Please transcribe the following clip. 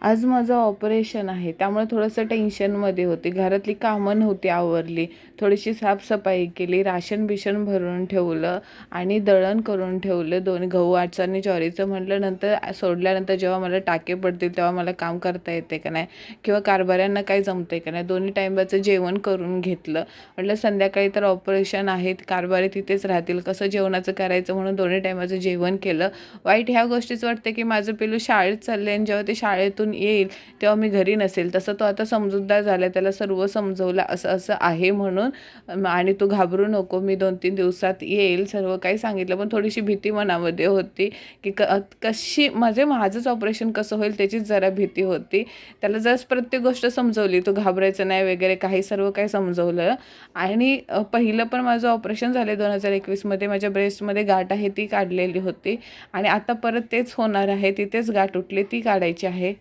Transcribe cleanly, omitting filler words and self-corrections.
आज माझं ऑपरेशन आहे, त्यामुळे थोडंसं टेन्शनमध्ये होते. घरातली कामं नव्हती आवरली. थोडीशी साफसफाई केली, राशन-बिशन भरून ठेवलं आणि दळण करून ठेवलं. 2 गहू आणि ज्वारीचं म्हटलं नंतर सोडल्यानंतर जेव्हा मला टाके पडतील तेव्हा मला काम करता येते का नाही किंवा कारभाऱ्यांना काय जमते का नाही. दोन्ही टाईमाचं जेवण करून घेतलं. म्हटलं संध्याकाळी तर ऑपरेशन आहे, कारभारी तिथेच राहतील, कसं जेवणाचं करायचं म्हणून दोन्ही टाईमाचं जेवण केलं. वाईट ह्या गोष्टीच वाटते की माझं पिल्लू शाळेत चालले आणि जेव्हा ते शाळेतून येईल तेव्हा मी घरी नसेल. तसं तो आता समजूतदार झाला, त्याला सर्व समजवलं असं असं आहे म्हणून, आणि तू घाबरू नको, मी 2-3 दिवसात येईल, सर्व काही सांगितलं. पण थोडीशी भीती मनामध्ये होती की कशी माझंच ऑपरेशन कसं होईल त्याचीच जरा भीती होती. त्याला जर प्रत्येक गोष्ट समजवली, तू घाबरायचं नाही वगैरे काही सर्व काही समजवलं. आणि पहिलं पण माझं ऑपरेशन झाले 2021मध्ये, माझ्या ब्रेस्टमध्ये गाठ आहे ती काढलेली होती आणि आता परत तेच होणार आहे. तिथेच गाठ उठली, ती काढायची आहे.